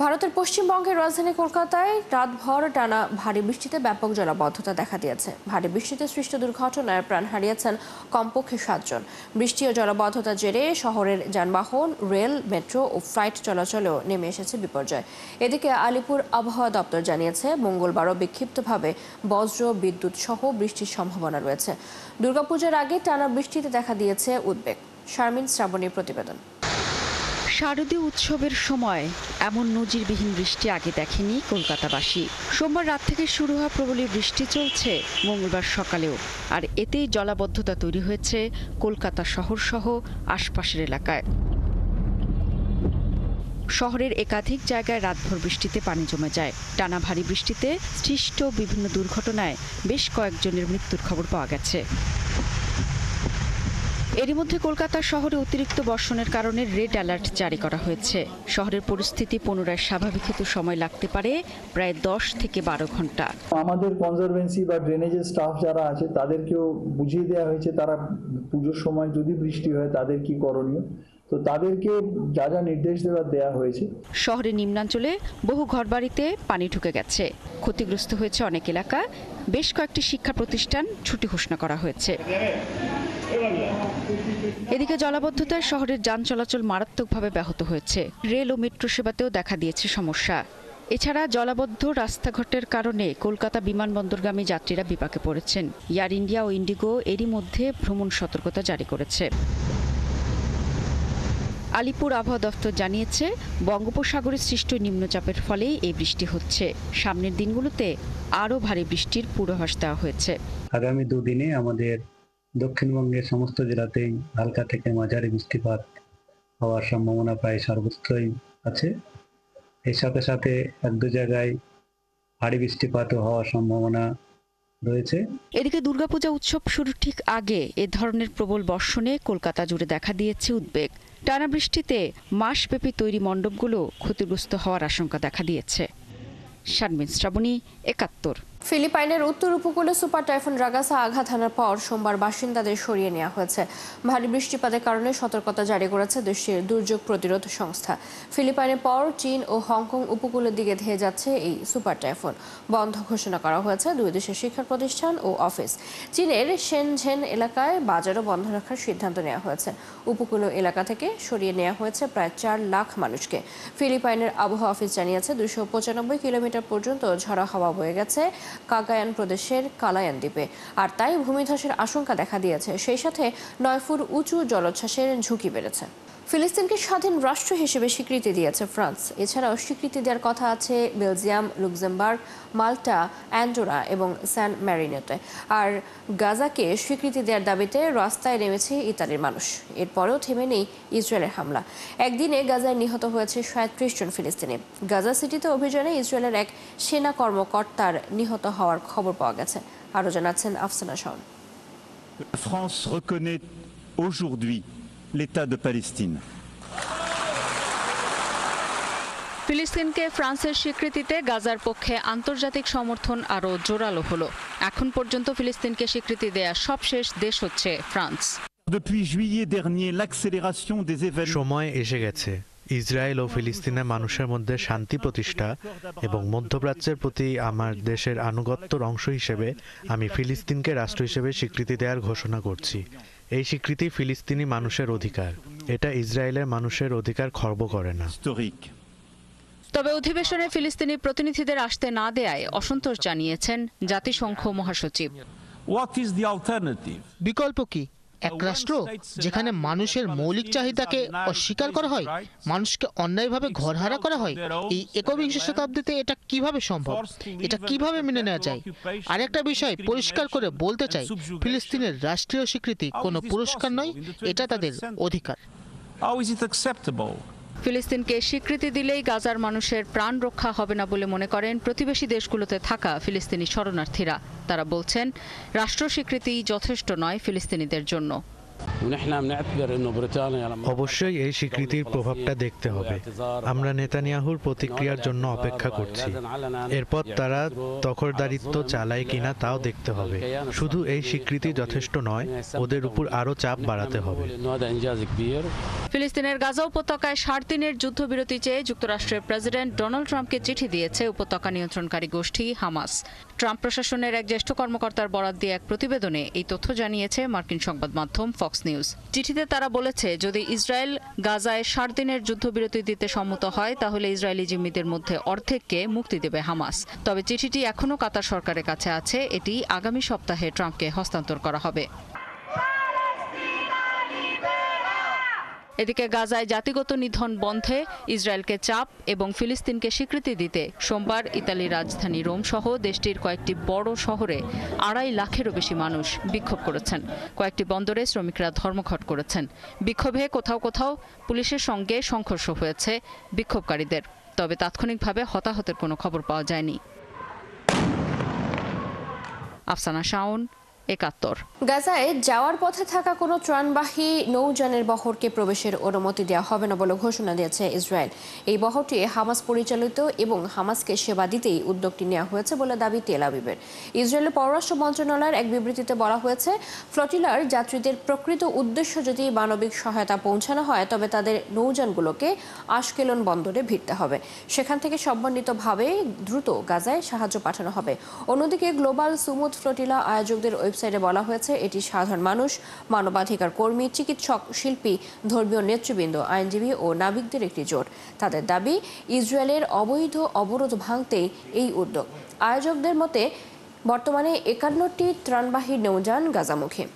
ভারতের পশ্চিমবঙ্গের রাজধানী কলকাতায় রাতভর টানা ভারী বৃষ্টিতে ব্যাপক জলাবদ্ধতা দেখা দিয়েছে। ভারী বৃষ্টিতে সৃষ্ট দুর্ঘটনায় প্রাণ হারিয়েছেন কমপক্ষে 7 জন। বৃষ্টি ও জলাবদ্ধতার জেরে শহরের যানবাহন, রেল, মেট্রো ও ফ্লাইট চলাচলেও নেমে এসেছে বিপর্যয়। এদিকে আলিপুর আবহাওয়া দপ্তর জানিয়েছে, মঙ্গলবারও বিক্ষিপ্তভাবে বজ্র বিদ্যুৎ সহ বৃষ্টির সম্ভাবনা রয়েছে। দুর্গাপূজার আগে টানা বৃষ্টিতে দেখা দিয়েছে উদ্বেগ। শারমিন শ্রাবণীর প্রতিবেদন। শারদীয় উৎসবের সময় এমন নজিরবিহীন বৃষ্টি আগে দেখেনি কলকাতাবাসী। সোমবার রাত থেকে শুরু হওয়া প্রবল বৃষ্টি চলছে মঙ্গলবার সকালেও, আর এতেই জলাবদ্ধতা তৈরি হয়েছে কলকাতা শহর সহ আশপাশের এলাকায়। শহরের একাধিক জায়গায় রাতভর বৃষ্টিতে পানি জমে যায়। টানা ভারী বৃষ্টিতে সৃষ্ট বিভিন্ন দুর্ঘটনায় বেশ কয়েকজনের মৃত্যুর খবর পাওয়া গেছে। এরই মধ্যে কলকাতা শহরে অতিরিক্ত বর্ষণের কারণে রেড অ্যালার্ট জারি করা হয়েছে। শহরের পরিস্থিতি পুনরায় স্বাভাবিক হতে সময় লাগতে পারে প্রায় 10 থেকে 12 ঘন্টা। আমাদের কনজারভেন্সি বা ড্রেনেজের স্টাফ যারা আছে তাদেরকেও বুঝিয়ে দেওয়া হয়েছে, তারা পুজোর সময় যদি বৃষ্টি হয় তাদের কি করণীয়, তো তাদেরকে যা যা নির্দেশ দেওয়া হয়েছে। শহরের নিম্নাঞ্চলে বহু ঘরবাড়িতে পানি ঢুকে গেছে, ক্ষতিগ্রস্ত হয়েছে অনেক এলাকা। বেশ কয়েকটি শিক্ষা প্রতিষ্ঠান ছুটি ঘোষণা করা হয়েছে। এদিকে জলাবদ্ধতায় শহরের যান চলাচল মারাত্মকভাবে ব্যাহত হয়েছে। রেল ও মেট্রো সেবাতেও দেখা দিয়েছে সমস্যা। এছাড়া জলাবদ্ধ রাস্তাঘাটের কারণে কলকাতা বিমানবন্দরগামী যাত্রীরা বিপাকে পড়েছেন। এয়ার ইন্ডিয়া ও ইন্ডিগো এরই মধ্যে ভ্রমণ সতর্কতা জারি করেছে। আলিপুর আবহাওয়া দফতর জানিয়েছে, বঙ্গোপসাগরে সৃষ্ট নিম্নচাপের ফলেই এই বৃষ্টি হচ্ছে। সামনের দিনগুলোতে আরও ভারী বৃষ্টির পূর্বাভাস দেওয়া হয়েছে। আগামী দুদিনে আমাদের দক্ষিণবঙ্গের সমস্ত জেলাতেই হালকা থেকে মাঝারি বৃষ্টিপাত হওয়ার সম্ভাবনা প্রায় সর্বত্রই আছে। এর সাথে সাথে 1-2 জায়গায় ভারী বৃষ্টিপাতও হওয়ার সম্ভাবনা রয়েছে। এদিকে দুর্গাপূজা উৎসব শুরুর ঠিক আগে এ ধরনের প্রবল বর্ষণে কলকাতা জুড়ে দেখা দিয়েছে উদ্বেগ। টানা বৃষ্টিতে মাসব্যাপী তৈরি মণ্ডপগুলো ক্ষতিগ্রস্ত হওয়ার আশঙ্কা দেখা দিয়েছে। শারমিন শ্রাবণী, ৭১। ফিলিপাইনের উত্তর উপকূলে সুপার টাইফুন রাগাসা আঘাত হানার পর সোমবার বাসিন্দাদের সরিয়ে নেওয়া হয়েছে। ভারী বৃষ্টিপাতের কারণে সতর্কতা জারি করেছে দেশটির দুর্যোগ প্রতিরোধ সংস্থা। ফিলিপাইনের পর চীন ও হংকং উপকূলের দিকে ধেয়ে যাচ্ছে এই সুপার টাইফুন। বন্ধ ঘোষণা করা হয়েছে দুই দেশের শিক্ষা প্রতিষ্ঠান ও অফিস। চীনের শেনঝেন এলাকায় বাজারও বন্ধ রাখার সিদ্ধান্ত নেওয়া হয়েছে। উপকূলীয় এলাকা থেকে সরিয়ে নেওয়া হয়েছে প্রায় 4 লাখ মানুষকে। ফিলিপাইনের আবহাওয়া অফিস জানিয়েছে 295 কিলোমিটার পর্যন্ত ঝড়ো হাওয়া বয়ে গেছে কাগায়ান প্রদেশের কালায়ান দ্বীপে, আর তাই ভূমিধসের আশঙ্কা দেখা দিয়েছে। সেই সাথে 9 ফুট উঁচু জলোচ্ছ্বাসের ঝুঁকি বেড়েছে। ফিলিস্তিনকে স্বাধীন রাষ্ট্র হিসেবে স্বীকৃতি দিয়েছে ফ্রান্স। এছাড়াও স্বীকৃতি দেওয়ার কথা আছে বেলজিয়াম, লুক্সেমবার্গ, মাল্টা, অ্যান্ডোরা এবং স্যান ম্যারিনোতে। আর গাজাকে স্বীকৃতি দেওয়ার দাবিতে রাস্তায় নেমেছে ইতালির মানুষ। এরপরেও থেমে নেই ইসরায়েলের হামলা। একদিনে গাজায় নিহত হয়েছে 37 জন ফিলিস্তিনি। গাজা সিটিতে অভিযানে ইসরায়েলের এক সেনা কর্মকর্তার নিহত হওয়ার খবর পাওয়া গেছে। আরও জানাচ্ছেন Afsana Shaon. France reconnaît aujourd'hui l'État de Palestine. ফিলিস্তিনকে ফ্রান্সের স্বীকৃতিতে গাজার পক্ষে আন্তর্জাতিক সমর্থন আরও জোরালো হলো। এখন পর্যন্ত ফিলিস্তিনকে স্বীকৃতি দেয়া সবশেষ দেশ হচ্ছে France. Depuis juillet dernier, l'accélération des événements. সময় এসে গেছে ইসরায়েল ও ফিলিস্তিনের মানুষের মধ্যে শান্তি প্রতিষ্ঠা এবং মধ্যপ্রাচ্যের প্রতি আমার দেশের আনুগত্যর অংশ হিসেবে আমি ফিলিস্তিনকে রাষ্ট্র হিসেবে স্বীকৃতি দেওয়ার ঘোষণা করছি। এই স্বীকৃতি ফিলিস্তিনি মানুষের অধিকার, এটা ইসরায়েলের মানুষের অধিকার খর্ব করে না। তবে অধিবেশনে ফিলিস্তিনি প্রতিনিধিদের আসতে না দেয়ায় অসন্তোষ জানিয়েছেন জাতিসংঘ মহাসচিব। বিকল্প কি? এক রাষ্ট্র যেখানে মানুষের মৌলিক চাহিদাকে অস্বীকার করা হয়, মানুষকে অন্যায়ভাবে ঘরহারা করা হয়। এই একবিংশ শতাব্দীতে এটা কিভাবে সম্ভব? এটা কিভাবে মেনে নেওয়া যায়? আরেকটা বিষয় পরিষ্কার করে বলতে চাই, ফিলিস্তিনের রাষ্ট্রীয় স্বীকৃতি কোনো পুরস্কার নয়, এটা তাদের অধিকার। ফিলিস্তিনকে স্বীকৃতি দিলেই গাজার মানুষের প্রাণ রক্ষা হবে না বলে মনে করেন প্রতিবেশী দেশগুলোতে থাকা ফিলিস্তিনি শরণার্থীরা। তারা বলছেন, রাষ্ট্র স্বীকৃতি যথেষ্ট নয় ফিলিস্তিনিদের জন্য। অবশ্যই এই স্বীকৃতির প্রভাবটা দেখতে হবে। আমরা নেতানিয়াহুর প্রতিক্রিয়ার জন্য অপেক্ষা করছি। এরপর তারা দখলদারিত্ব চালায় কিনা তাও দেখতে হবে। শুধু এই স্বীকৃতি যথেষ্ট নয়, ওদের উপর আরও চাপ বাড়াতে হবে। ফিলিস্তিনের গাজা উপত্যকায় 7 দিনের যুদ্ধবিরতি চেয়ে যুক্তরাষ্ট্রের প্রেসিডেন্ট ডোনাল্ড ট্রাম্পকে চিঠি দিয়েছে উপত্যকা নিয়ন্ত্রণকারী গোষ্ঠী হামাস। ট্রাম্প প্রশাসনের এক জ্যেষ্ঠ কর্মকর্তার বরাত দিয়ে এক প্রতিবেদনে এই তথ্য জানিয়েছে মার্কিন সংবাদ মাধ্যম ফক্স নিউজ। চিঠিতে তারা বলেছে, যদি ইসরায়েল গাজায় 7 দিনের যুদ্ধবিরতি দিতে সম্মত হয় তাহলে ইসরায়েলি জিম্মিদের মধ্যে অর্ধেককে মুক্তি দেবে হামাস। তবে চিঠিটি এখনও কাতার সরকারের কাছে আছে। এটি আগামী সপ্তাহে ট্রাম্পকে হস্তান্তর করা হবে। এদিকে গাজায় জাতিগত নিধন বন্ধে ইসরায়েলকে চাপ এবং ফিলিস্তিনকে স্বীকৃতি দিতে সোমবার ইতালির রাজধানী রোম সহ দেশটির কয়েকটি বড় শহরে 2.5 লাখেরও বেশি মানুষ বিক্ষোভ করেছেন। কয়েকটি বন্দরে শ্রমিকরা ধর্মঘট করেছেন। বিক্ষোভে কোথাও কোথাও পুলিশের সঙ্গে সংঘর্ষ হয়েছে বিক্ষোভকারীদের। তবে তাৎক্ষণিকভাবে হতাহতের কোনো খবর পাওয়া যায়নি। আফসানা শাওন, 71। গাজায় যাওয়ার পথে থাকা কোনো ত্রাণবাহী নৌযানের বহরকে প্রবেশের অনুমতি দেওয়া হবে না বলে ঘোষণা দিয়েছে ইসরায়েল। এই বহরটি হামাস পরিচালিত এবং হামাসকে সেবা দিতেই উদ্যোগটি নেওয়া হয়েছে বলে দাবি তেল আবিবের। ইসরায়েলের পররাষ্ট্র মন্ত্রণালয়ের এক বিবৃতিতে বলা হয়েছে, ফ্লোটিলার যাত্রীদের প্রকৃত উদ্দেশ্য যদি মানবিক সহায়তা পৌঁছানো হয় তবে তাদের নৌযানগুলোকে আশকেলন বন্দরে ভিড়তে হবে। সেখান থেকে সমন্বিতভাবে দ্রুত গাজায় সাহায্য পাঠানো হবে। অন্যদিকে গ্লোবাল সুমুদ ফ্লোটিলা আয়োজকদের ওয়েবসাইটে বলা হয়েছে, এটি সাধারণ মানুষ, মানবাধিকার কর্মী, চিকিৎসক, শিল্পী, ধর্মীয় নেতৃবৃন্দ, আইনজীবী ও নাবিকদের একটি জোট। তাদের দাবি, ইসরায়েলের অবৈধ অবরোধ ভাঙতেই এই উদ্যোগ। আয়োজকদের মতে বর্তমানে 51টি ত্রাণবাহী নৌযান গাজামুখী।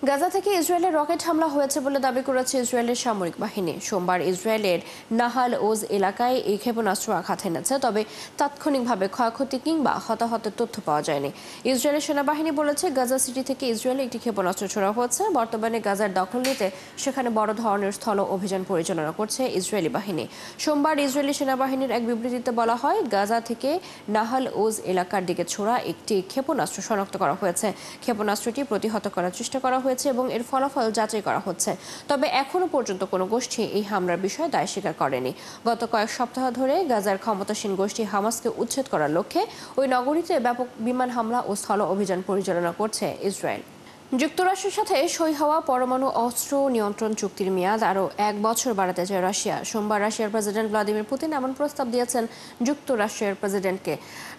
গাজা থেকে ইসরায়েলের রকেট হামলা হয়েছে বলে দাবি করেছে ইসরায়েলের সামরিক বাহিনী। সোমবার ইসরায়েলের নাহাল ওজ এলাকায় এই ক্ষেপণাস্ত্র আঘাত এনেছে, তবে তাৎক্ষণিকভাবে ক্ষয়ক্ষতি কিংবা হতাহতের তথ্য পাওয়া যায়নি। ইসরায়েলের সেনাবাহিনী বলেছে, গাজা সিটি থেকে ইসরায়েলে একটি ক্ষেপণাস্ত্র ছোড়া হচ্ছে। বর্তমানে গাজার দখল নিতে সেখানে বড় ধরনের স্থল অভিযান পরিচালনা করছে ইসরায়েলি বাহিনী। সোমবার ইসরায়েলি সেনাবাহিনীর এক বিবৃতিতে বলা হয়, গাজা থেকে নাহাল ওজ এলাকার দিকে ছোড়া একটি ক্ষেপণাস্ত্র শনাক্ত করা হয়েছে। ক্ষেপণাস্ত্রটি প্রতিহত করার চেষ্টা করা হয়েছে এবং এর ফলাফল যাচাই করা হচ্ছে। তবে এখনো পর্যন্ত কোনো গোষ্ঠী এই হামলার বিষয়ে দায় স্বীকার করেনি। গত কয়েক সপ্তাহ ধরে গাজার ক্ষমতাসীন গোষ্ঠী হামাসকে উচ্ছেদ করার লক্ষ্যে ওই নগরীতে ব্যাপক বিমান হামলা ও স্থল অভিযান পরিচালনা করছে ইসরায়েল। যুক্তরাষ্ট্রের সাথে সই হওয়া পরমাণু অস্ত্র নিয়ন্ত্রণ চুক্তির মেয়াদ আরও 1 বছর বাড়াতে চায় রাশিয়া। সোমবার রাশিয়ার প্রেসিডেন্ট ভ্লাদিমির পুতিন এমন প্রস্তাব দিয়েছেন যুক্তরাষ্ট্রের প্রেসিডেন্টকে।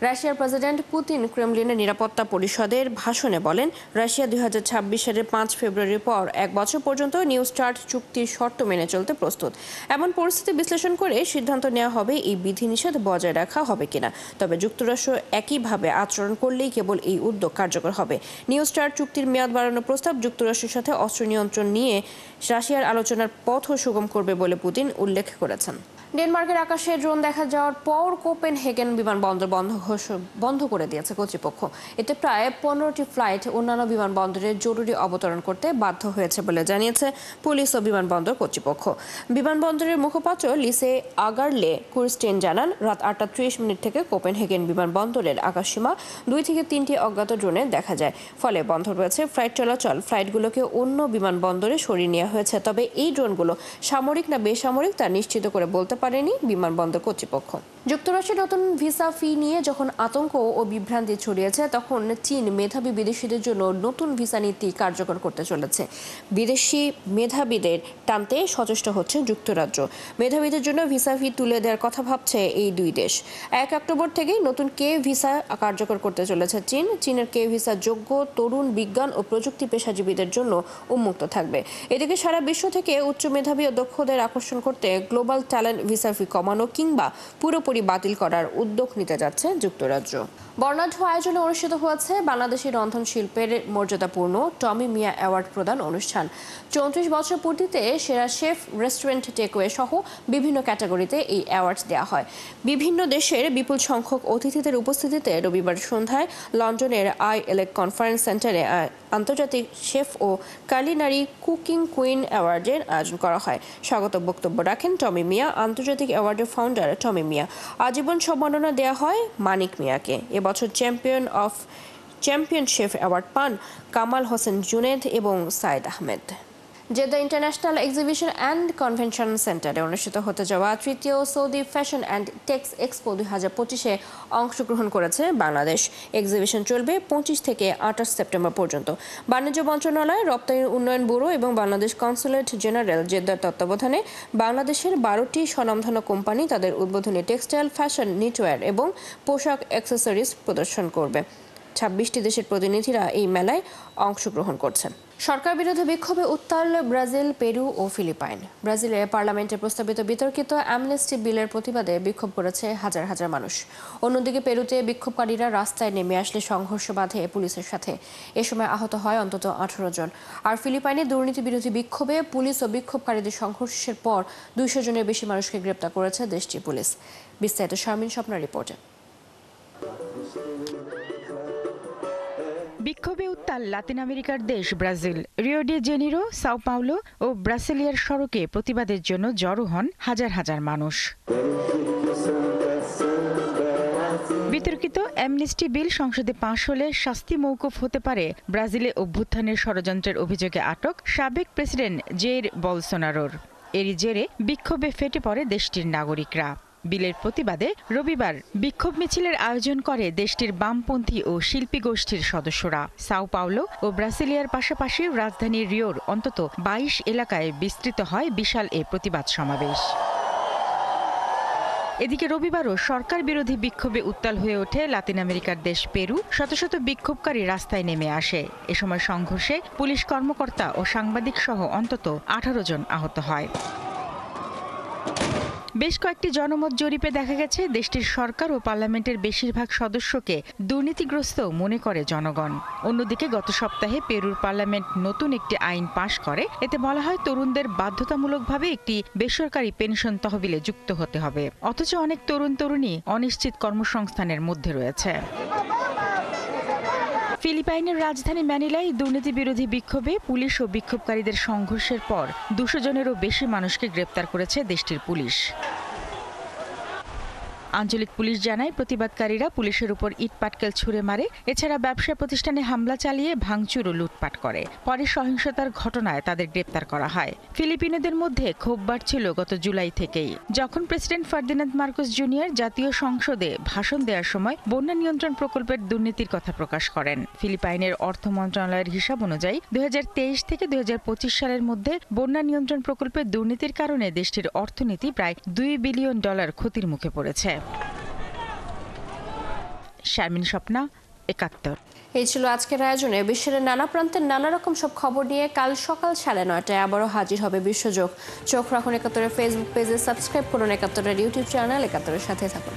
রাশিয়ার প্রেসিডেন্ট পুতিন ক্রেমলিনের নিরাপত্তা পরিষদের ভাষণে বলেন, রাশিয়া 2026 সালের 5 ফেব্রুয়ারির পর 1 বছর পর্যন্ত নিউ স্টার্ট চুক্তির শর্ত মেনে চলতে প্রস্তুত। এমন পরিস্থিতি বিশ্লেষণ করে সিদ্ধান্ত নেওয়া হবে এই বিধিনিষেধ বজায় রাখা হবে কিনা। তবে যুক্তরাষ্ট্র একইভাবে আচরণ করলেই কেবল এই উদ্যোগ কার্যকর হবে। নিউ স্টার্ট চুক্তির মেয়াদ বাড়ানোর প্রস্তাব যুক্তরাষ্ট্রের সাথে অস্ত্র নিয়ন্ত্রণ নিয়ে রাশিয়ার আলোচনার পথও সুগম করবে বলে পুতিন উল্লেখ করেছেন। ডেনমার্কের আকাশে ড্রোন দেখা যাওয়ার পর কোপেনহেগেন বিমানবন্দর বন্ধ করে দিয়েছে কর্তৃপক্ষ। এতে প্রায় 15টি ফ্লাইট অন্যান্য বিমানবন্দরে জরুরি অবতরণ করতে বাধ্য হয়েছে বলে জানিয়েছে পুলিশ ও বিমানবন্দর কর্তৃপক্ষ। বিমানবন্দরের মুখপাত্র লিসে আগারলে কুরস্টেন জানান, রাত 8:30 মিনিট থেকে কোপেনহেগেন বিমানবন্দরের আকাশসীমা 2 থেকে 3টি অজ্ঞাত ড্রোনে দেখা যায়। ফলে বন্ধ রয়েছে ফ্লাইট চলাচল। ফ্লাইটগুলোকে অন্য বিমানবন্দরে সরিয়ে নেওয়া হয়েছে। তবে এই ড্রোনগুলো সামরিক না বেসামরিক তা নিশ্চিত করে বলতে পারেনি বিমানবন্দর কর্তৃপক্ষ। যুক্তরাষ্ট্রের নতুন ভিসা ফি নিয়ে যখন আতঙ্ক ও বিভ্রান্তি ছড়িয়েছে, তখন চীন মেধাবী বিদেশিদের জন্য নতুন ভিসা নীতি কার্যকর করতে চলেছে। বিদেশি মেধাবীদের টানতে সচেষ্ট হচ্ছে যুক্তরাজ্য। মেধাবীদের জন্য ভিসা ফি তুলে দেওয়ার কথা ভাবছে এই দুই দেশ। 1 অক্টোবর থেকেই নতুন কে ভিসা কার্যকর করতে চলেছে চীন। চীনের কে ভিসা যোগ্য তরুণ বিজ্ঞান ও প্রযুক্তি পেশাজীবীদের জন্য উন্মুক্ত থাকবে। এদিকে সারা বিশ্ব থেকে উচ্চ মেধাবী ও দক্ষদের আকর্ষণ করতে গ্লোবাল ট্যালেন্ট ভিসা ফি কমানো কিংবা পুরোপুরি বাতিল করার উদ্যোগ নিতে যাচ্ছে যুক্তরাজ্য। বর্ণাঢ্য আয়োজনে অনুষ্ঠিত হয়েছে বাংলাদেশি রন্ধন শিল্পের মর্যাদাপূর্ণ টমি মিয়া অ্যাওয়ার্ড প্রদান অনুষ্ঠান। 34 বছর পূর্তিতে সেরা শেফ, রেস্টুরেন্ট, টেকওয়ে সহ বিভিন্ন ক্যাটাগরিতে এই অ্যাওয়ার্ড দেওয়া হয়। বিভিন্ন দেশের বিপুল সংখ্যক অতিথিদের উপস্থিতিতে রবিবার সন্ধ্যায় লন্ডনের ILEC কনফারেন্স সেন্টারে আন্তর্জাতিক শেফ ও কালিনারি কুকিং কুইন অ্যাওয়ার্ডের আয়োজন করা হয়। স্বাগত বক্তব্য রাখেন টমি মিয়া। আন্তর্জাতিক অ্যাওয়ার্ডের ফাউন্ডার টমি মিয়া। আজীবন সম্মাননা দেওয়া হয় মানিক মিয়াকে। এবছর চ্যাম্পিয়ন শেফ অ্যাওয়ার্ড পান কামাল হোসেন জুনেদ এবং Saeed Ahmed. Jeddah international exhibition and convention সেন্টারে অনুষ্ঠিত হতে যাওয়া তৃতীয় Saudi fashion and tex expo 2025-এ অংশগ্রহণ করেছে বাংলাদেশ। এক্সিবিশন চলবে 25 থেকে 28 সেপ্টেম্বর পর্যন্ত। বাণিজ্য মন্ত্রণালয়, রপ্তানি উন্নয়ন ব্যুরো এবং বাংলাদেশ কনসুলেট জেনারেল জেদ্দার তত্ত্বাবধানে বাংলাদেশের 12টি স্বনামধন্য কোম্পানি তাদের উদ্বোধনী টেক্সটাইল, ফ্যাশন, নিটওয়্যার এবং পোশাক অ্যাক্সেসরিজ প্রদর্শন করবে। 26টি দেশের প্রতিনিধিরা এই মেলায় অংশগ্রহণ করছেন। সরকার বিরোধী বিক্ষোভে উত্তাল ব্রাজিল, পেরু ও ফিলিপাইন। ব্রাজিলের পার্লামেন্টে প্রস্তাবিত বিতর্কিত অ্যামনেস্টি বিলের প্রতিবাদে বিক্ষোভ করেছে হাজার হাজার মানুষ। অন্যদিকে পেরুতে বিক্ষোভকারীরা রাস্তায় নেমে আসলে সংঘর্ষ বাধে পুলিশের সাথে। এ সময় আহত হয় অন্তত 18 জন। আর ফিলিপাইনে দুর্নীতি বিরোধী বিক্ষোভে পুলিশ ও বিক্ষোভকারীদের সংঘর্ষের পর 200 জনের বেশি মানুষকে গ্রেপ্তার করেছে দেশটির পুলিশ। বিস্তারিত শারমিন স্বপ্নার রিপোর্টে। বিক্ষোভে উত্তাল লাতিন আমেরিকার দেশ Brazil. Rio de Janeiro, Sao Paulo ও ব্রাসিলিয়ার সড়কে প্রতিবাদের জন্য জড়ো হন হাজার হাজার মানুষ। বিতর্কিত অ্যামনেস্টি বিল সংসদে পাশ হলে শাস্তি মওকুফ হতে পারে ব্রাজিলে অভ্যুত্থানের ষড়যন্ত্রের অভিযোগে আটক সাবেক প্রেসিডেন্ট জেইর বলসোনারোর। এরই জেরে বিক্ষোভে ফেটে পড়ে দেশটির নাগরিকরা। বিলের প্রতিবাদে রবিবার বিক্ষোভ মিছিলের আয়োজন করে দেশটির বামপন্থী ও শিল্পী গোষ্ঠীর সদস্যরা। সাও পাওলো ও ব্রাসিলিয়ার পাশাপাশি রাজধানী রিওর অন্তত 22 এলাকায় বিস্তৃত হয় বিশাল এ প্রতিবাদ সমাবেশ। এদিকে রবিবারও সরকার বিরোধী বিক্ষোভে উত্তাল হয়ে ওঠে লাতিন আমেরিকার দেশ পেরু। শত শত বিক্ষোভকারী রাস্তায় নেমে আসে। এ সময় সংঘর্ষে পুলিশ কর্মকর্তা ও সাংবাদিক সহ অন্তত 18 জন আহত হয়। বেশ কয়েকটি জনমত জরিপে দেখা গেছে দেশটির সরকার ও পার্লামেন্টের বেশিরভাগ সদস্যকে দুর্নীতিগ্রস্ত মনে করে জনগণ। অন্যদিকে গত সপ্তাহে পেরুর পার্লামেন্ট নতুন একটি আইন পাশ করে। এতে বলা হয় তরুণদের বাধ্যতামূলকভাবে একটি বেসরকারি পেনশন তহবিলে যুক্ত হতে হবে। অথচ অনেক তরুণী অনিশ্চিত কর্মসংস্থানের মধ্যে রয়েছে। ফিলিপাইনের রাজধানী ম্যানিলায় দুর্নীতি বিরোধী বিক্ষোভে পুলিশ ও বিক্ষোভকারীদের সংঘর্ষের পর 200 জনেরও বেশি মানুষকে গ্রেপ্তার করেছে দেশটির পুলিশ। আঞ্চলিক পুলিশ জানায় প্রতিবাদকারীরা পুলিশের উপর ইটপাটকেল ছুড়ে মারে। এছাড়া ব্যবসা প্রতিষ্ঠানে হামলা চালিয়ে ভাঙচুর ও লুটপাট করে। পরে সহিংসতার ঘটনায় তাদের গ্রেপ্তার করা হয়। ফিলিপিনোদের মধ্যে ক্ষোভ বাড়ছিল গত জুলাই থেকেই, যখন প্রেসিডেন্ট ফার্দিনান্দ মার্কোস জুনিয়র জাতীয় সংসদে ভাষণ দেওয়ার সময় বন্যা নিয়ন্ত্রণ প্রকল্পের দুর্নীতির কথা প্রকাশ করেন। ফিলিপাইনের অর্থ মন্ত্রণালয়ের হিসাব অনুযায়ী 2023 থেকে 2025 সালের মধ্যে বন্যা নিয়ন্ত্রণ প্রকল্পের দুর্নীতির কারণে দেশটির অর্থনীতি প্রায় $2 বিলিয়ন ক্ষতির মুখে পড়েছে। শারমিন স্বপ্না, 71। এই ছিল আজকের আয়োজনে। বিশ্বের নানা প্রান্তের নানা রকম সব খবর নিয়ে কাল সকাল 9:30টায় আবারও হাজির হবে বিশ্বযোগ। চোখ রাখুন 71-এর ফেসবুক পেজে, সাবস্ক্রাইব করুন 71-এর ইউটিউব চ্যানেল। 71-এর সাথে থাকুন।